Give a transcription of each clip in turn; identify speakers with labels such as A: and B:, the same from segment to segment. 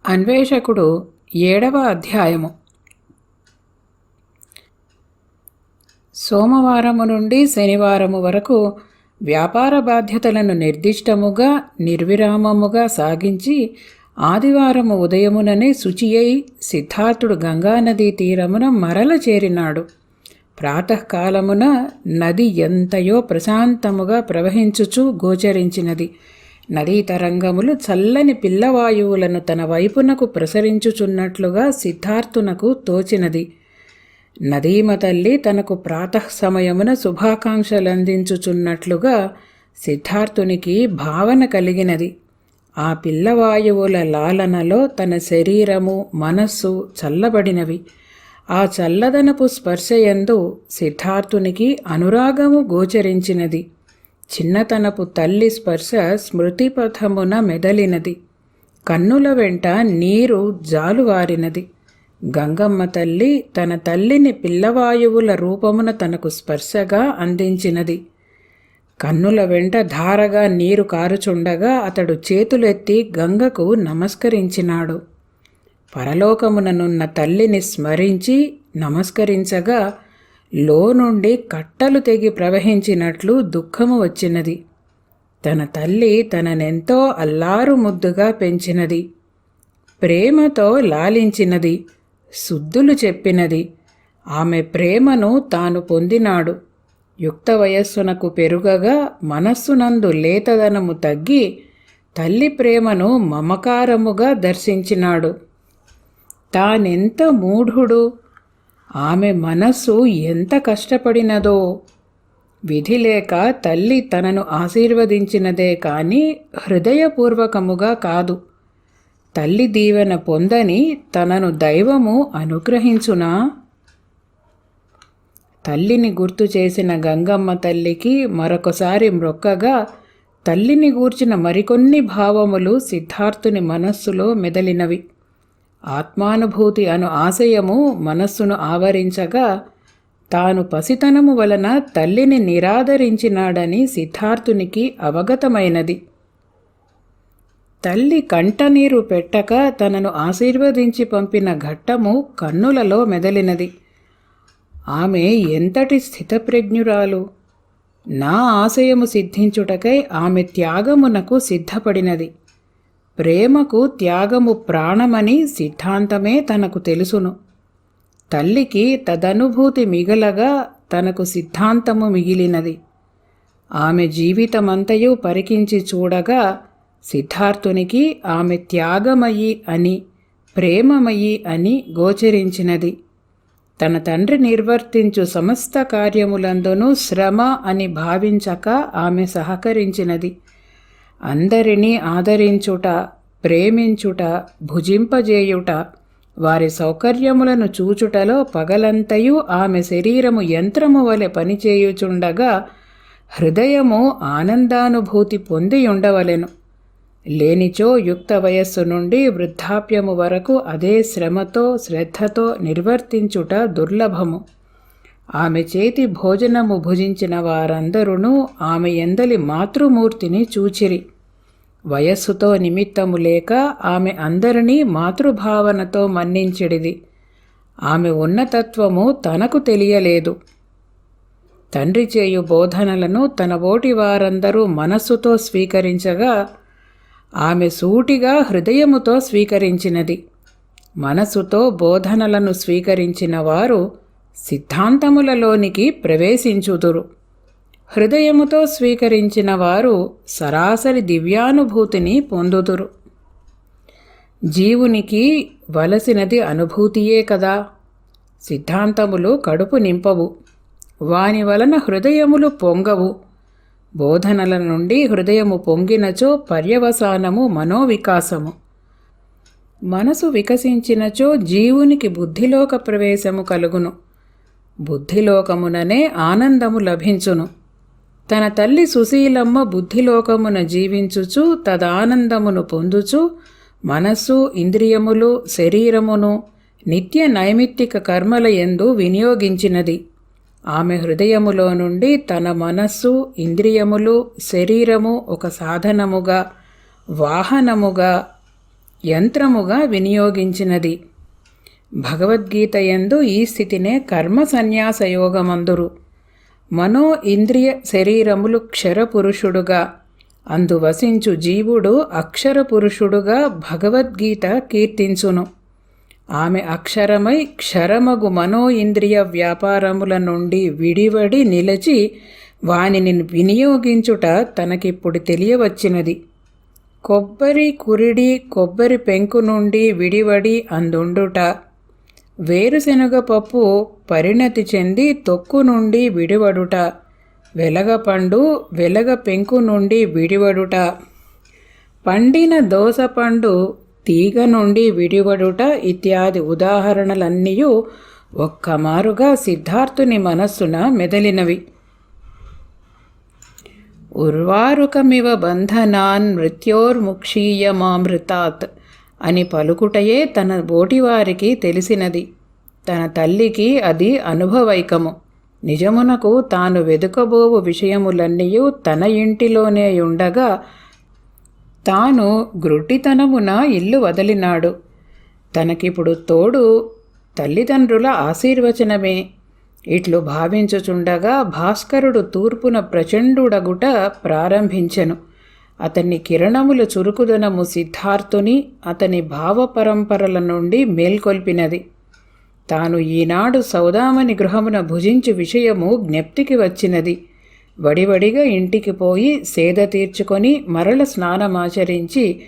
A: అన్వేషకుడు 7వ అధ్యాయము. సోమవారము నుండి శనివారము వరకు వ్యాపార బాధ్యతలను నిర్దిష్టముగా నిర్విరామముగా సాగించి ఆదివారము ఉదయముననే శుచియై సిద్ధార్థుడు గంగానదీ తీరమున మరల చేరినాడు. ప్రాతకాలమున నది ఎంతయో ప్రశాంతముగా ప్రవహించుచూ గోచరించినది. నదీ తరంగములు చల్లని పిల్లవాయువులను తన వైపునకు ప్రసరించుచున్నట్లుగా సిద్ధార్థునకు తోచినది. నదీమ తల్లి తనకు ప్రాతఃసమయమున శుభాకాంక్షలందించుచున్నట్లుగా సిద్ధార్థునికి భావన కలిగినది. ఆ పిల్లవాయువుల లాలనలో తన శరీరము మనస్సు చల్లబడినవి. ఆ చల్లదనపు స్పర్శయందు సిద్ధార్థునికి అనురాగము గోచరించినది. చిన్నతనపు తల్లి స్పర్శ స్మృతిపథమున మెదలినది. కన్నుల వెంట నీరు జాలువారినది. గంగమ్మ తల్లి తన తల్లిని పిల్లవాయువుల రూపమున తనకు స్పర్శగా అందించినది. కన్నుల వెంట ధారగా నీరు కారుచుండగా అతడు చేతులెత్తి గంగకు నమస్కరించినాడు. పరలోకముననున్న తల్లిని స్మరించి నమస్కరించగా నుండి కట్టలు తెగి ప్రవహించినట్లు దుఃఖము వచ్చినది. తన తల్లి తననెంతో అల్లారు ముద్దుగా పెంచినది, ప్రేమతో లాలించినది, శుద్ధులు చెప్పినది. ఆమె ప్రేమను తాను పొందినాడు. యుక్త వయస్సునకు పెరుగగా మనస్సునందు లేతదనము తగ్గి తల్లి ప్రేమను మమకారముగా దర్శించినాడు. తానెంత మూఢుడు! ఆమె మనస్సు ఎంత కష్టపడినదో! విధి లేక తల్లి తనను ఆశీర్వదించినదే కాని హృదయపూర్వకముగా కాదు. తల్లి దీవెన పొందని తనను దైవము అనుగ్రహించునా? తల్లిని గుర్తు చేసిన గంగమ్మ తల్లికి మరొకసారి మ్రొక్కగా తల్లిని గూర్చిన మరికొన్ని భావములు సిద్ధార్థుని మనస్సులో మెదలినవి. ఆత్మానుభూతి అను ఆశయము మనస్సును ఆవరించగా తాను పసితనము వలన తల్లిని నిరాదరించినాడని సిద్ధార్థునికి అవగతమైనది. తల్లి కంటనీరు పెట్టక తనను ఆశీర్వదించి పంపిన ఘట్టము కన్నులలో మెదలినది. ఆమె ఎంతటి స్థితప్రజ్ఞురాలు! నా ఆశయము సిద్ధించుటకై ఆమె త్యాగమునకు సిద్ధపడినది. ప్రేమకు త్యాగము ప్రాణమని సిద్ధాంతమే తనకు తెలుసును. తల్లికి తదనుభూతి మిగలగా తనకు సిద్ధాంతము మిగిలినది. ఆమె జీవితమంతయు పరికించి చూడగా సిద్ధార్థునికి ఆమె త్యాగమయి అని ప్రేమమయి అని గోచరించినది. తన తండ్రి నిర్వర్తించు సమస్త కార్యములందునూ శ్రమ అని భావించక ఆమె సహకరించినది. అందరినీ ఆదరించుట, ప్రేమించుట, భుజింపజేయుట, వారి సౌకర్యములను చూచుటలో పగలంతయు ఆమె శరీరము యంత్రము వలె పనిచేయుచుండగా హృదయము ఆనందానుభూతి పొందియుండవలెను. లేనిచో యుక్త వయస్సు నుండి వృద్ధాప్యము వరకు అదే శ్రమతో శ్రద్ధతో నిర్వర్తించుట దుర్లభము. ఆమె చేతి భోజనము భుజించిన వారందరూ ఆమె యందలి మాతృమూర్తిని చూచిరి. వయస్సుతో నిమిత్తము లేక ఆమె అందరినీ మాతృభావనతో మన్నించెడిది. ఆమె ఉన్నతత్వము తనకు తెలియలేదు. తండ్రి చేయు బోధనలను తన బోటి వారందరూ మనస్సుతో స్వీకరించగా ఆమె సూటిగా హృదయముతో స్వీకరించినది. మనస్సుతో బోధనలను స్వీకరించిన వారు సిద్ధాంతములలోనికి ప్రవేశించుదురు. హృదయముతో స్వీకరించిన వారు సరాసరి దివ్యానుభూతిని పొందుదురు. జీవునికి వలసినది అనుభూతియే కదా. సిద్ధాంతములు కడుపు నింపవు, వాని వలన హృదయములు పొంగవు. బోధనల నుండి హృదయము పొంగినచో పర్యవసానము మనోవికాసము. మనసు వికసించినచో జీవునికి బుద్ధిలోక ప్రవేశము కలుగును. బుద్ధిలోకముననే ఆనందము లభించును. తన తల్లి సుశీలమ్మ బుద్ధిలోకమున జీవించుచు తదానందమును పొందుచు మనస్సు, ఇంద్రియములు, శరీరమును నిత్య నైమిత్తిక కర్మల యందు వినియోగించినది. ఆమె హృదయములో నుండి తన మనస్సు, ఇంద్రియములు, శరీరము ఒక సాధనముగా, వాహనముగా, యంత్రముగా వినియోగించినది. భగవద్గీత యందు ఈ స్థితినే కర్మ సన్యాసయోగమందురు. మనో ఇంద్రియ శరీరములు క్షరపురుషుడుగా అందువసించు జీవుడు అక్షరపురుషుడుగా భగవద్గీత కీర్తించును. ఆమె అక్షరమై క్షరమగు మనో ఇంద్రియ వ్యాపారముల నుండి విడివడి నిలచి వానిని వినియోగించుట తనకిప్పుడు తెలియవచ్చినది. కొబ్బరి కురిడి కొబ్బరి పెంకు నుండి విడివడి అందుండుట, వేరుశెనగ పప్పు పరిణతి చెంది తొక్కు నుండి విడివడుట, వెలగపండు వెలగ పెంకు నుండి విడివడుట, పండిన దోసపండు తీగ నుండి విడివడుట ఇత్యాది ఉదాహరణలన్నీయూ ఒక్కమారుగా సిద్ధార్థుని మనస్సున మెదలినవి. ఉర్వారుకమివ బంధనాన్ మృత్యోర్ముక్షీయమామృతాత్ అని పలుకుటయే తన బోటివారికి తెలిసినది. తన తల్లికి అది అనుభవైకము. నిజమునకు తాను వెదుకబోవు విషయములన్నీయూ తన ఇంటిలోనే ఉండగా తాను గ్రుడ్డితనమున ఇల్లు వదిలినాడు. తనకిప్పుడు తోడు తల్లిదండ్రుల ఆశీర్వచనమే. ఇట్లు భావించుచుండగా భాస్కరుడు తూర్పున ప్రచండుడగుట ప్రారంభించెను. అతన్ని కిరణముల చురుకుదనము సిద్ధార్థుని అతని భావపరంపరల నుండి మేల్కొల్పినది. తాను ఈనాడు సౌదామని గృహమున భుజించు విషయము జ్ఞప్తికి వచ్చినది. వడివడిగా ఇంటికి పోయి సేద తీర్చుకొని మరల స్నానమాచరించి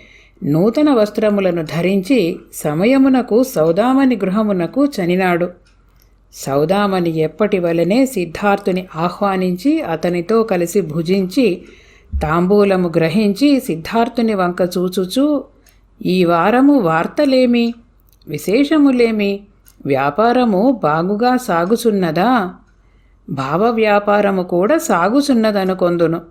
A: నూతన వస్త్రములను ధరించి సమయమునకు సౌదామని గృహమునకు చనినాడు. సౌదామని ఎప్పటి వలనే సిద్ధార్థుని ఆహ్వానించి అతనితో కలిసి భుజించి తాంబూలము గ్రహించి సిద్ధార్థుని వంక చూచుచూ, ఈ వారము వార్తలేమి, విశేషములేమి, వ్యాపారము బాగుగా సాగుచున్నదా? భావ వ్యాపారము కూడా సాగుచున్నదనుకొందును.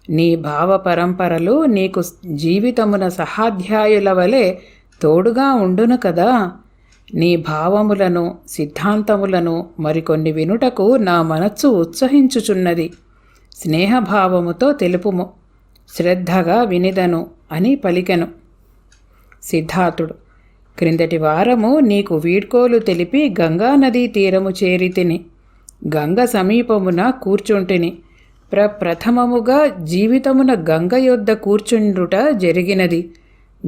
A: నీ భావ పరంపరలు నీకు జీవితమున సహాధ్యాయుల వలె తోడుగా ఉండును కదా. నీ భావములను సిద్ధాంతములను మరికొన్ని వినుటకు నా మనస్సు ఉత్సహించుచున్నది. స్నేహభావముతో తెలుపుము, శ్రద్ధగా వినిదను అని పలికెను. సిద్ధార్థుడు, క్రిందటి వారము నీకు వీడ్కోలు తెలిపి గంగానదీ తీరము చేరితిని. గంగ సమీపమున కూర్చుంటిని. ప్రప్రథమముగా జీవితమున గంగ యొద్ద కూర్చుండుట జరిగినది.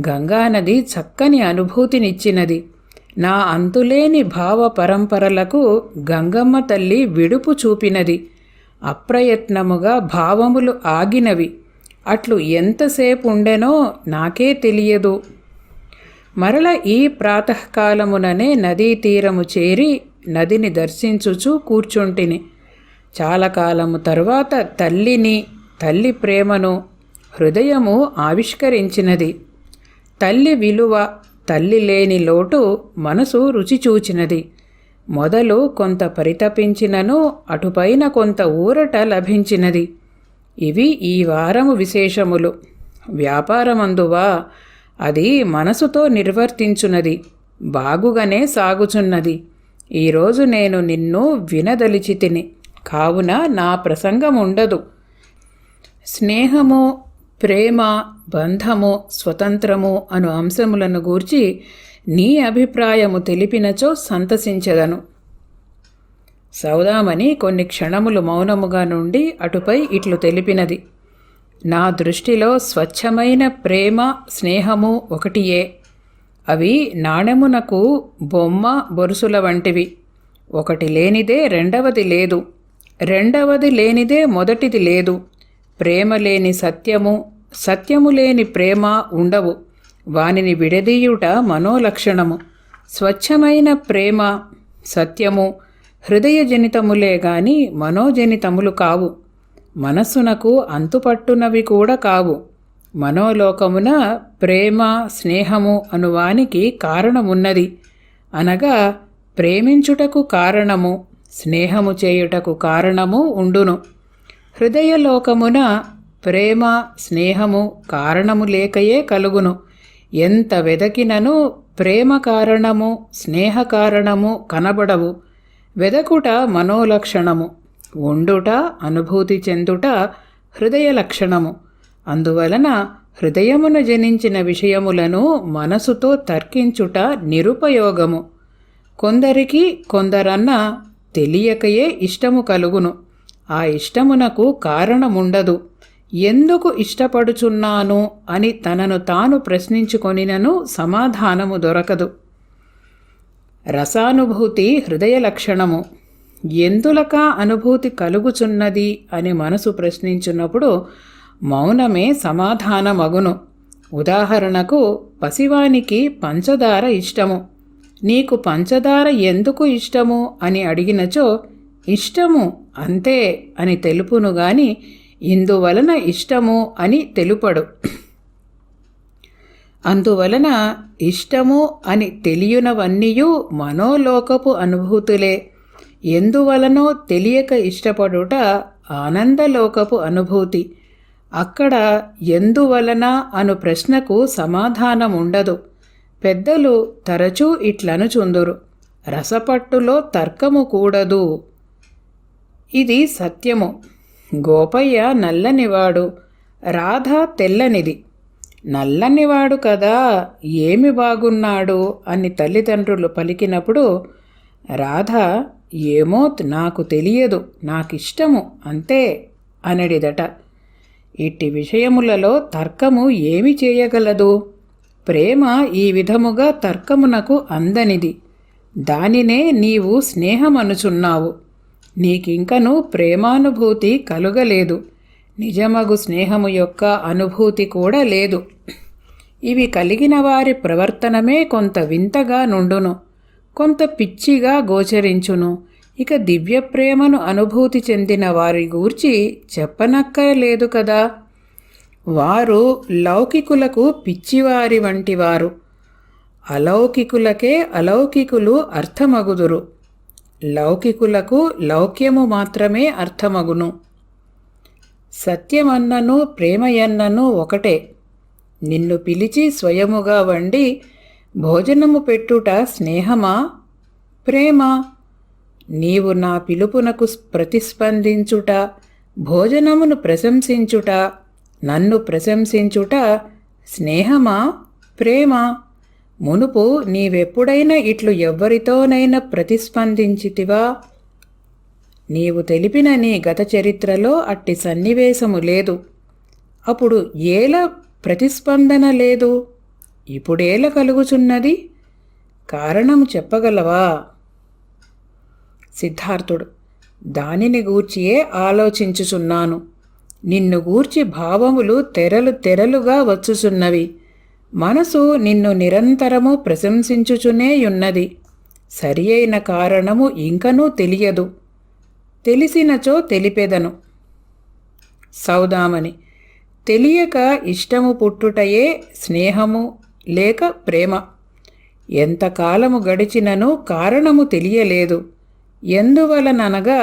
A: గంగానది చక్కని అనుభూతినిచ్చినది. నా అంతులేని భావ పరంపరలకు గంగమ్మ తల్లి విడుపు చూపినది. అప్రయత్నముగా భావములు ఆగినవి. అట్లు ఎంతసేపు ఉండెనో నాకే తెలియదు. మరల ఈ ప్రాతకాలముననే నదీ తీరము చేరి నదిని దర్శించుచూ కూర్చుంటిని. చాలా కాలము తరువాత తల్లిని, తల్లి ప్రేమను హృదయము ఆవిష్కరించినది. తల్లి విలువ, తల్లి లేని లోటు మనసు రుచి చూచినది. మొదలు కొంత పరితపించినను అటుపైన కొంత ఊరట లభించినది. ఇవి ఈ వారము విశేషములు. వ్యాపారమందువా, అది మనసుతో నిర్వర్తించున్నది, బాగుగానే సాగుచున్నది. ఈరోజు నేను నిన్ను వినదలిచితిని, కావున నా ప్రసంగం ఉండదు. స్నేహము, ప్రేమ, బంధము, స్వతంత్రము అను అంశములను గూర్చి నీ అభిప్రాయము తెలిపినచో సంతసించెదను. సౌదామని కొన్ని క్షణములు మౌనముగా నుండి అటుపై ఇట్లు తెలిపినది. నా దృష్టిలో స్వచ్ఛమైన ప్రేమ, స్నేహము ఒకటియే. అవి నాణెమునకు బొమ్మ, బొరుసుల వంటివి. ఒకటి లేనిదే రెండవది లేదు, రెండవది లేనిదే మొదటిది లేదు. ప్రేమ లేని సత్యము, సత్యము లేని ప్రేమ ఉండవు. వానిని విడదీయుట మనోలక్షణము. స్వచ్ఛమైన ప్రేమ, సత్యము హృదయజనితములే గాని మనోజనితములు కావు. మనస్సునకు అంతుపట్టునవి కూడా కావు. మనోలోకమున ప్రేమ, స్నేహము అనువానికి కారణమున్నది. అనగా ప్రేమించుటకు కారణము, స్నేహము చేయుటకు కారణము ఉండును. హృదయలోకమున ప్రేమ, స్నేహము కారణము లేకయే కలుగును. ఎంత వెదకినను ప్రేమ కారణము, స్నేహ కారణము కనబడవు. వెదకుట మనోలక్షణము, ఉండుట, అనుభూతి చెందుట హృదయ లక్షణము. అందువలన హృదయమున జనించిన విషయములను మనసుతో తర్కించుట నిరుపయోగము. కొందరికి కొందరన్న తెలియకయే ఇష్టము కలుగును. ఆ ఇష్టమునకు కారణముండదు. ఎందుకు ఇష్టపడుచున్నాను అని తనను తాను ప్రశ్నించుకొనినను సమాధానము దొరకదు. రసానుభూతి హృదయ లక్షణము. ఎందులక అనుభూతి కలుగుచున్నది అని మనసు ప్రశ్నించున్నప్పుడు మౌనమే సమాధానమగును. ఉదాహరణకు, పసివానికి పంచదార ఇష్టము. నీకు పంచదార ఎందుకు ఇష్టము అని అడిగినచో ఇష్టము అంతే అని తెలుపును గాని ఇందువలన ఇష్టము అని తెలుపడు. అందువలన ఇష్టము అని తెలియనవన్నీయూ మనోలోకపు అనుభూతులే. ఎందువలనో తెలియక ఇష్టపడుట ఆనందలోకపు అనుభూతి. అక్కడ ఎందువలన అను ప్రశ్నకు సమాధానముండదు. పెద్దలు తరచూ ఇట్లనుచుందురు, రసపట్టులో తర్కము కూడదు. ఇది సత్యము. గోపయ్య నల్లనివాడు, రాధ తెల్లనిది. నల్లనివాడు కదా, ఏమి బాగున్నాడు అని తల్లిదండ్రులు పలికినప్పుడు రాధ ఏమో నాకు తెలియదు, నాకిష్టము అంతే అనడిదట. ఇట్టి విషయములలో తర్కము ఏమి చేయగలదు? ప్రేమ ఈ విధముగా తర్కమునకు అందనిది. దానినే నీవు స్నేహమనుచున్నావు. నీకింకను ప్రేమానుభూతి కలుగలేదు. నిజమగు స్నేహము యొక్క అనుభూతి కూడా లేదు. ఇవి కలిగిన వారి ప్రవర్తనమే కొంత వింతగా నుండును, కొంత పిచ్చిగా గోచరించును. ఇక దివ్య ప్రేమను అనుభూతి చెందిన వారి గూర్చి చెప్పనక్కరలేదు కదా. వారు లౌకికులకు పిచ్చివారి వంటివారు. అలౌకికులకే అలౌకికులు అర్థమగుదురు. లౌకికులకు లౌక్యము మాత్రమే అర్థమగును. సత్యమన్నను ప్రేమయన్నను ఒకటే. నిన్ను పిలిచి స్వయముగా వండి భోజనము పెట్టుట స్నేహమా, ప్రేమ? నీవు నా పిలుపునకు ప్రతిస్పందించుట, భోజనమును ప్రశంసించుట, నన్ను ప్రశంసించుట స్నేహమా, ప్రేమ? మునుపు నీవెప్పుడైనా ఇట్లు ఎవ్వరితోనైనా ప్రతిస్పందించితివా? నీవు తెలిపిన నీ గత చరిత్రలో అట్టి సన్నివేశము లేదు. అప్పుడు ఏల ప్రతిస్పందన లేదు, ఇప్పుడేల కలుగుచున్నది? కారణం చెప్పగలవా? సిద్ధార్థుడు, దానిని గూర్చియే ఆలోచించుచున్నాను. నిన్ను గూర్చి భావములు తెరలు తెరలుగా వచ్చుచున్నవి. మనసు నిన్ను నిరంతరము ప్రశంసించుచునేయున్నది. సరి అయిన కారణము ఇంకనూ తెలియదు. తెలిసినచో తెలిపెదను. సౌదామని, తెలియక ఇష్టము పుట్టుటయే స్నేహము లేక ప్రేమ. ఎంతకాలము గడిచినను కారణము తెలియలేదు. ఎందువలననగా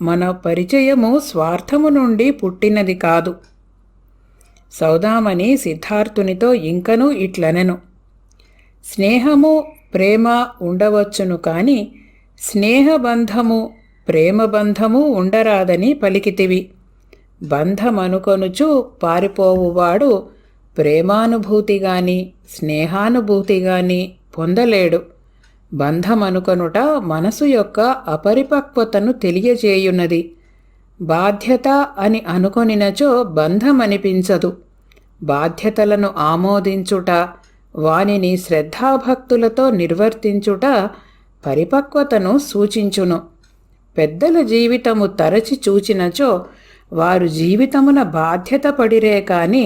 A: మన పరిచయము స్వార్థము నుండి పుట్టినది కాదు. సౌదామని సిద్ధార్థునితో ఇంకనూ ఇట్లనెను, స్నేహము ప్రేమ ఉండవచ్చును కాని స్నేహబంధము ప్రేమబంధము ఉండరాదని పలికితివి. బంధమనుకొనుచు పారిపోవువాడు ప్రేమానుభూతి గాని స్నేహానుభూతి గాని పొందలేడు. బంధమనుకొనుట మనసు యొక్క అపరిపక్వతను తెలియజేయున్నది. బాధ్యత అని అనుకొనినచో బంధమనిపించదు. బాధ్యతలను ఆమోదించుట, వానిని శ్రద్ధాభక్తులతో నిర్వర్తించుట పరిపక్వతను సూచించును. పెద్దల జీవితము తరచి చూచినచో వారు జీవితమున బాధ్యత పడిరే కాని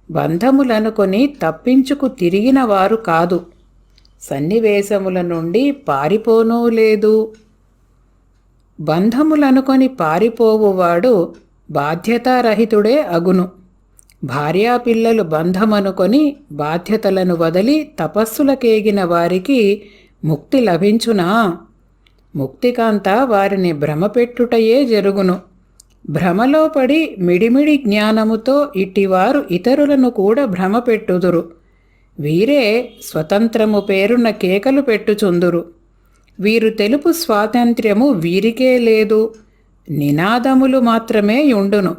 A: బంధములనుకొని తప్పించుకు తిరిగిన వారు కాదు. సన్నివేశముల నుండి పారిపోనూ లేదు. బంధములనుకొని పారిపోవువాడు బాధ్యతారహితుడే అగును. భార్యాపిల్లలు బంధమనుకొని బాధ్యతలను వదిలి తపస్సులకేగిన వారికి ముక్తి లభించునా? ముక్తికాంత వారిని భ్రమపెట్టుటయే జరుగును. భ్రమలో పడి మిడిమిడి జ్ఞానముతో ఇట్టివారు ఇతరులను కూడా భ్రమపెట్టుదురు. వీరే స్వతంత్రము పేరున కేకలు పెట్టుచుందురు. వీరు తెలుపు స్వాతంత్ర్యము వీరికే లేదు. నినాదములు మాత్రమే యుండును.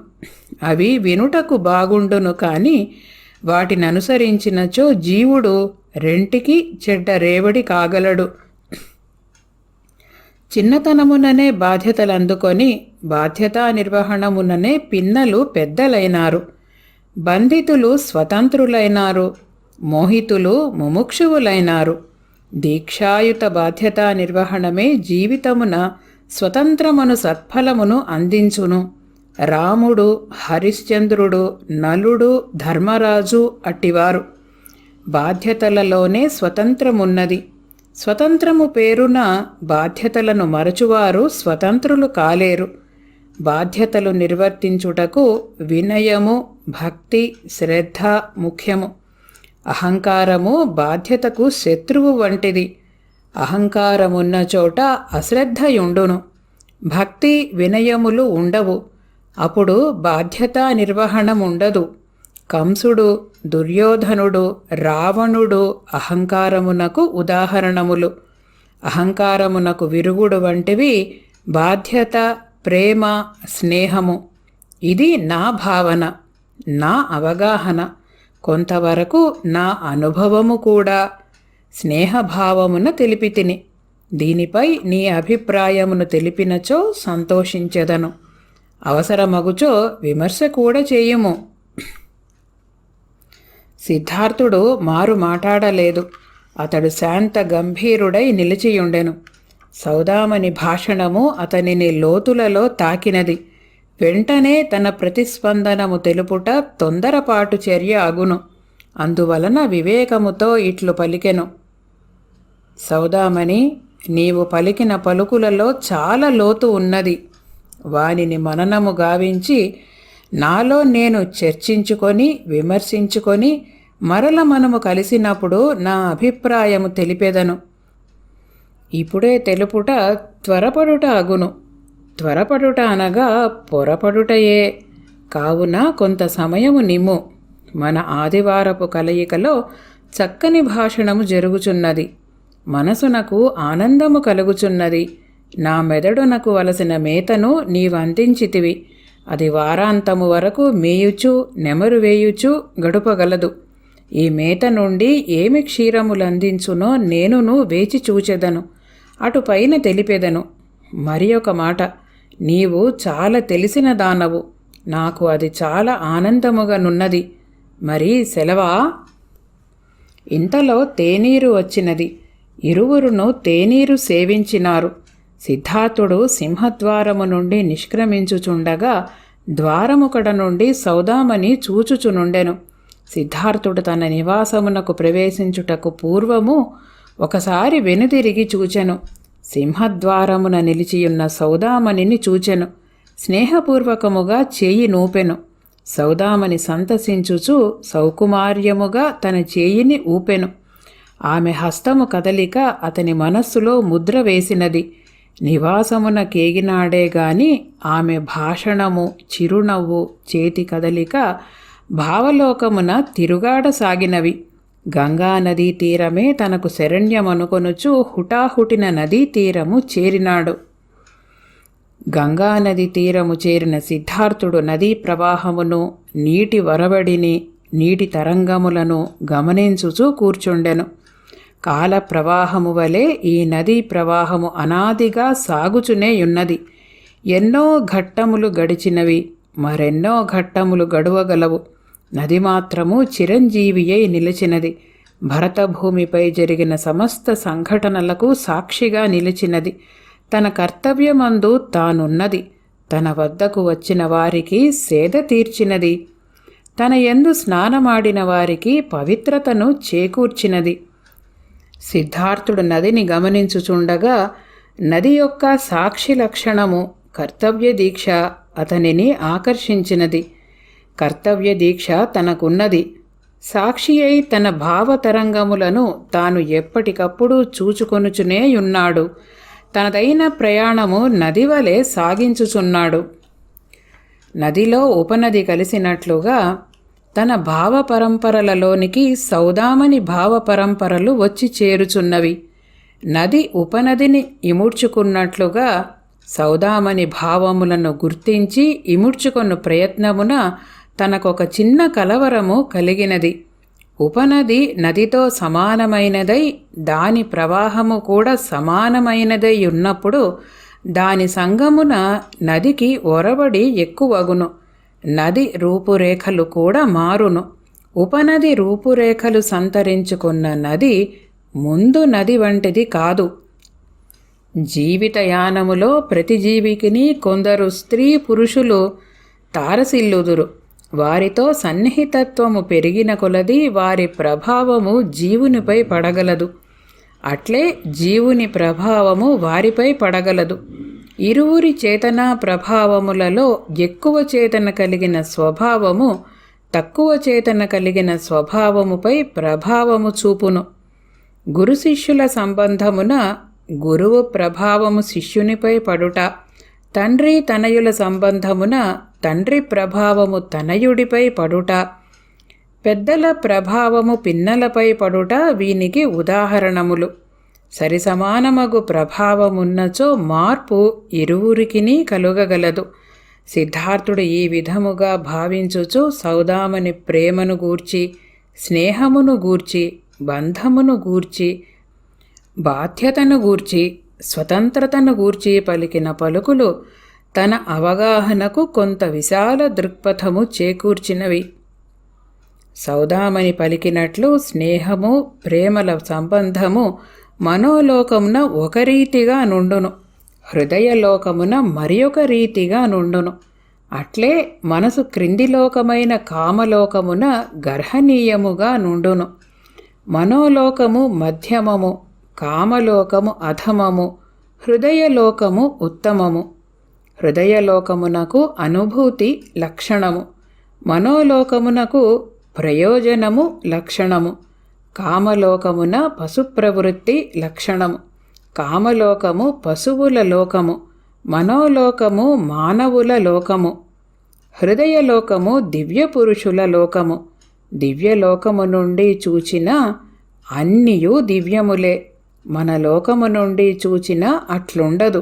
A: అవి వినుటకు బాగుండును కాని వాటిననుసరించినచో జీవుడు రెంటికి చెడ్డ రేవడి కాగలడు. చిన్నతనముననే బాధ్యతలందుకొని బాధ్యతా నిర్వహణముననే పిన్నలు పెద్దలైనారు. బంధితులు స్వతంత్రులైనారు, మోహితులు ముముక్షువులైనారు. దీక్షాయుత బాధ్యతా నిర్వహణమే జీవితమున స్వతంత్రమను సత్ఫలమును అందించును. రాముడు, హరిశ్చంద్రుడు, నలుడు, ధర్మరాజు అట్టివారు. బాధ్యతలలోనే స్వతంత్రమున్నది. స్వతంత్రము పేరున బాధ్యతలను మరచువారు స్వతంత్రులు కాలేరు. బాధ్యతలు నిర్వర్తించుటకు వినయము, భక్తి, శ్రద్ధ ముఖ్యము. అహంకారము బాధ్యతకు శత్రువు వంటిది. అహంకారమున్న చోట అశ్రద్ధయుండును. భక్తి, వినయములు ఉండవు. అప్పుడు బాధ్యతా నిర్వహణముండదు. కంసుడు, దుర్యోధనుడు, రావణుడు అహంకారమునకు ఉదాహరణములు. అహంకారమునకు విరుగుడు వంటివి బాధ్యత, ప్రేమ, స్నేహము. ఇది నా భావన, నా అవగాహన, కొంతవరకు నా అనుభవము కూడా. స్నేహభావమున తెలిపితిని. దీనిపై నీ అభిప్రాయమును తెలిపినచో సంతోషించెదను. అవసరమగుచో విమర్శ కూడా చేయుము. సిద్ధార్థుడు మారు మాటాడలేదు. అతడు శాంత గంభీరుడై నిలిచియుండెను. సౌదామని భాషణము అతనిని లోతులలో తాకినది. వెంటనే తన ప్రతిస్పందనము తెలుపుట తొందరపాటు చర్య అగును. అందువలన వివేకముతో ఇట్లు పలికెను. సౌదామని, నీవు పలికిన పలుకులలో చాలా లోతు ఉన్నది. వానిని మననము గావించి నాలో నేను చర్చించుకొని విమర్శించుకొని మరల మనము కలిసినప్పుడు నా అభిప్రాయము తెలిపెదను. ఇప్పుడే తెలుపుట త్వరపడుట అగును. త్వరపడుట అనగా పొరపడుటయే. కావున కొంత సమయము నిమ్ము. మన ఆదివారపు కలయికలో చక్కని భాషణము జరుగుచున్నది. మనసునకు ఆనందము కలుగుచున్నది. నా మెదడునకు వలసిన మేతను నీవందించితివి. అది వారాంతము వరకు మేయుచు నెమరు వేయుచు గడుపగలదు. ఈ మేత నుండి ఏమి క్షీరములందించునో నేనును వేచి చూచెదను. అటుపైన తెలిపెదను. మరి ఒక మాట, నీవు చాలా తెలిసిన దానవు. నాకు అది చాలా ఆనందముగానున్నది. మరి సెలవా? ఇంతలో తేనీరు వచ్చినది. ఇరువురును తేనీరు సేవించినారు. సిద్ధార్థుడు సింహద్వారము నుండి నిష్క్రమించుచుండగా ద్వారముకడ నుండి సౌదామని చూచుచునుండెను. సిద్ధార్థుడు తన నివాసమునకు ప్రవేశించుటకు పూర్వము ఒకసారి వెనుదిరిగి చూచెను. సింహద్వారమున నిలిచియున్న సౌదామణిని చూచెను. స్నేహపూర్వకముగా చేయి నూపెను. సౌదామణి సంతసించుచు సౌకుమార్యముగా తన చేయిని ఊపెను. ఆమె హస్తము కదలిక అతని మనస్సులో ముద్ర వేసినది. నివాసమున కేగినాడే గాని ఆమె భాషణము, చిరునవ్వు, చేతి కదలిక భావలోకమున తిరుగాడసాగినవి. గంగానదీ తీరమే తనకు శరణ్యమనుకొనుచు హుటాహుటిన నదీ తీరము చేరినాడు. గంగానది తీరము చేరిన సిద్ధార్థుడు నదీ ప్రవాహమును, నీటి వరవడిని, నీటి తరంగములను గమనించుచూ కూర్చుండెను. కాల ప్రవాహము వలె ఈ నదీ ప్రవాహము అనాదిగా సాగుచునేయున్నది. ఎన్నో ఘట్టములు గడిచినవి, మరెన్నో ఘట్టములు గడువగలవు. నది మాత్రము చిరంజీవియై నిలిచినది. భరతభూమిపై జరిగిన సమస్త సంఘటనలకు సాక్షిగా నిలిచినది. తన కర్తవ్యమందు తానున్నది. తన వద్దకు వచ్చిన వారికి సేద తీర్చినది. తన యందు స్నానమాడిన వారికి పవిత్రతను చేకూర్చినది. సిద్ధార్థుడు నదిని గమనించుచుండగా నది యొక్క సాక్షి లక్షణము కర్తవ్య దీక్ష అతనిని ఆకర్షించినది. కర్తవ్య దీక్ష తనకున్నది. సాక్షి అయి తన భావతరంగములను తాను ఎప్పటికప్పుడు చూచుకొనుచునేయున్నాడు. తనదైన ప్రయాణము నది వలె సాగించుచున్నాడు. నదిలో ఉపనది కలిసినట్లుగా తన భావపరంపరలలోనికి సౌదామని భావపరంపరలు వచ్చి చేరుచున్నవి. నది ఉపనదిని ఇముడ్చుకున్నట్లుగా సౌదామని భావములను గుర్తించి ఇముడ్చుకొను ప్రయత్నమున తనకొక చిన్న కలవరము కలిగినది. ఉపనది నదితో సమానమైనదై దాని ప్రవాహము కూడా సమానమైనదై ఉన్నప్పుడు దాని సంగమున నదికి ఒరవడి ఎక్కువగును. నది రూపురేఖలు కూడా మారును. ఉపనది రూపురేఖలు సంతరించుకున్న నది ముందు నది వంటిది కాదు. జీవితయానములో ప్రతి జీవికిని కొందరు స్త్రీ పురుషులు తారసిల్లుదురు. వారితో సన్నిహితత్వము పెరిగిన కొలది వారి ప్రభావము జీవునిపై పడగలదు. అట్లే జీవుని ప్రభావము వారిపై పడగలదు. ఇరువురి చేతనా ప్రభావములలో ఎక్కువ చేతన కలిగిన స్వభావము తక్కువ చేతన కలిగిన స్వభావముపై ప్రభావము చూపును. గురు శిష్యుల సంబంధమున గురువు ప్రభావము శిష్యునిపై పడుట, తండ్రి తనయుల సంబంధమున తండ్రి ప్రభావము తనయుడిపై పడుట, పెద్దల ప్రభావము పిన్నలపై పడుట వీనికి ఉదాహరణములు. సరిసమానమగు ప్రభావమున్నచో మార్పు ఇరువురికిని కలుగగలదు. సిద్ధార్థుడు ఈ విధముగా భావించుచు సౌదామని ప్రేమను గూర్చి, స్నేహమును గూర్చి, బంధమును గూర్చి, బాధ్యతను గూర్చి, స్వతంత్రతను గూర్చి పలికిన పలుకులు తన అవగాహనకు కొంత విశాల దృక్పథము చేకూర్చినవి. సౌదామని పలికినట్లు స్నేహము, ప్రేమల సంబంధము మనోలోకమున ఒక రీతిగా నుండును, హృదయలోకమున మరి ఒక రీతిగా నుండును. అట్లే మనసు క్రింది లోకమైన కామలోకమున గర్హనీయముగా నుండును. మనోలోకము మధ్యమము, కామలోకము అధమము, హృదయలోకము ఉత్తమము. హృదయలోకమునకు అనుభూతి లక్షణము, మనోలోకమునకు ప్రయోజనము లక్షణము, కామలోకమున పశుప్రవృత్తి లక్షణము. కామలోకము పశువుల లోకము, మనోలోకము మానవుల లోకము. హృదయలోకము దివ్యపురుషుల లోకము. దివ్యలోకము నుండి చూచిన అన్నియూ దివ్యములే, మన లోకము నుండి చూచిన అట్లుండదు.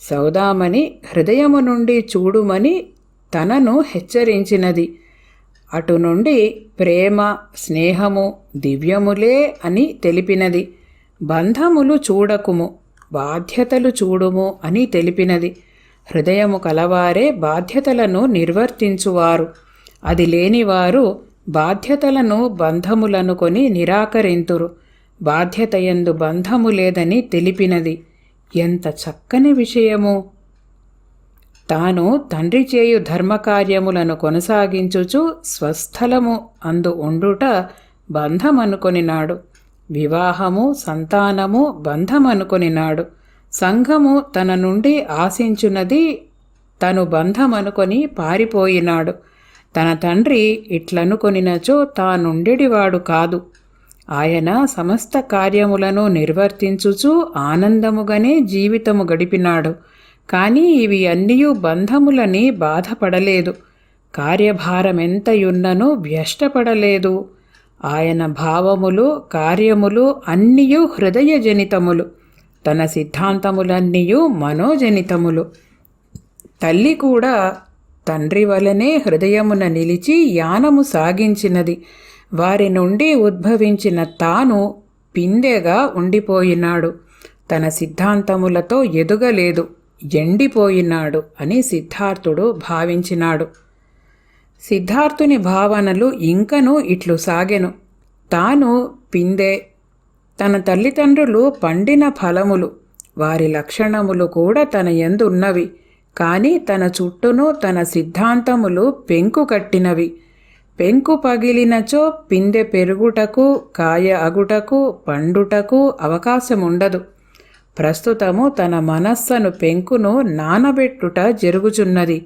A: సౌదామని హృదయము నుండి చూడుమని తనను హెచ్చరించినది. అటు నుండి ప్రేమ, స్నేహము దివ్యములే అని తెలిపినది. బంధములు చూడకుము, బాధ్యతలు చూడుము అని తెలిపినది. హృదయము కలవారే బాధ్యతలను నిర్వర్తించువారు. అది లేనివారు బాధ్యతలను బంధములనుకొని నిరాకరింతురు. బాధ్యతయందు బంధము లేదని తెలిపినది. ఎంత చక్కని విషయము! తాను తండ్రి చేయు ధర్మకార్యములను కొనసాగించుచు స్వస్థలము అందు ఉండుట బంధమనుకొనినాడు. వివాహము, సంతానము బంధమనుకొనినాడు. సంఘము తన నుండి ఆశించున్నది తను బంధమనుకొని పారిపోయినాడు. తన తండ్రి ఇట్లనుకొనినచో తానుండెడివాడు కాదు. ఆయన సమస్త కార్యములను నిర్వర్తించుచు ఆనందముగానే జీవితము గడిపినాడు. కానీ ఇవి అన్నియూ బంధములని బాధపడలేదు. కార్యభారమెంతయున్ననూ వ్యష్టపడలేదు. ఆయన భావములు, కార్యములు అన్నియూ హృదయజనితములు. తన సిద్ధాంతములన్నీయూ మనోజనితములు. తల్లి కూడా తండ్రి వలనే హృదయమున నిలిచి యానము సాగించినది. వారి నుండి ఉద్భవించిన తాను పిందెగా ఉండిపోయినాడు. తన సిద్ధాంతములతో ఎదుగలేదు, ఎండిపోయినాడు అని సిద్ధార్థుడు భావించినాడు. సిద్ధార్థుని భావనలు ఇంకనూ ఇట్లు సాగెను. తాను పిందె, తన తల్లిదండ్రులు పండిన ఫలములు, వారి లక్షణములు కూడా తన యందు ఉన్నవి. కానీ తన చుట్టూను తన సిద్ధాంతములు పెంకు కట్టినవి. పెంకు పగిలినచో పిందె పెరుగుటకు, కాయ అగుటకు, పండుటకు అవకాశముండదు. ప్రస్తుతము తన మనస్సును పెంకును నానబెట్టుట జరుగుచున్నది.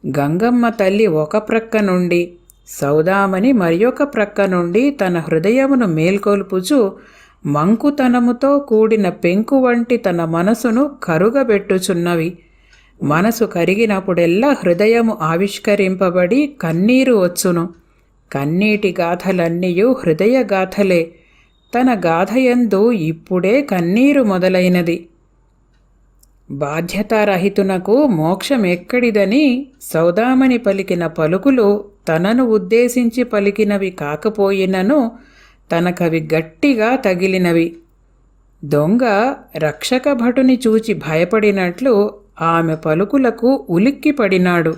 A: గంగమ్మ తల్లి ఒక ప్రక్క నుండి, సౌదామని మరి ఒక ప్రక్క నుండి తన హృదయమును మేల్కొల్పుచు మంకుతనముతో కూడిన పెంకు వంటి తన మనసును కరుగబెట్టుచున్నవి. మనసు కరిగినప్పుడెల్లా హృదయము ఆవిష్కరింపబడి కన్నీరు వచ్చును. కన్నీటి గాథలన్నీయూ హృదయగాథలే. తన గాథయందు ఇప్పుడే కన్నీరు మొదలైనది. బాధ్యతారహితునకు మోక్షమెక్కడిదని సౌదామని పలికిన పలుకులు తనను ఉద్దేశించి పలికినవి కాకపోయినను తనకవి గట్టిగా తగిలినవి. దొంగ రక్షక భటుని చూచి భయపడినట్లు ఆమె పలుకులకు ఉలిక్కిపడినాడు.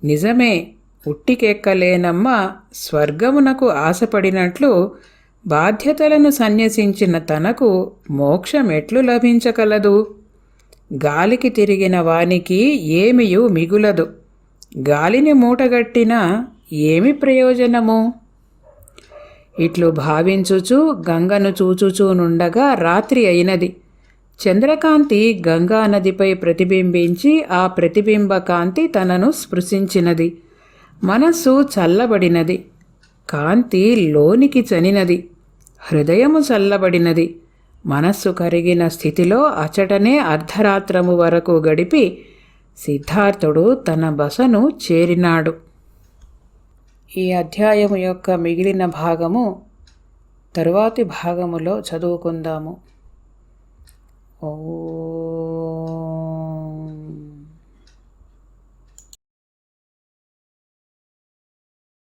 A: నిజమే, ఉట్టికెక్కలేనమ్మ స్వర్గమునకు ఆశపడినట్లు బాధ్యతలను సన్యసించిన తనకు మోక్షమెట్లు లభించగలదు? గాలికి తిరిగిన వానికి ఏమియూ మిగులదు. గాలిని మూటగట్టినా ఏమి ప్రయోజనము? ఇట్లు భావించుచు గంగను చూచుచూనుండగా రాత్రి అయినది. చంద్రకాంతి గంగా నదిపై ప్రతిబింబించి ఆ ప్రతిబింబ కాంతి తనను స్పృశించినది. మనస్సు చల్లబడినది. కాంతి లోనికి చనినది. హృదయము చల్లబడినది. మనస్సు కరిగిన స్థితిలో అచటనే అర్ధరాత్రము వరకు గడిపి సిద్ధార్థుడు తన బసను చేరినాడు. ఈ అధ్యాయము యొక్క మిగిలిన భాగము తరువాతి భాగములో చదువుకుందాము. ఓ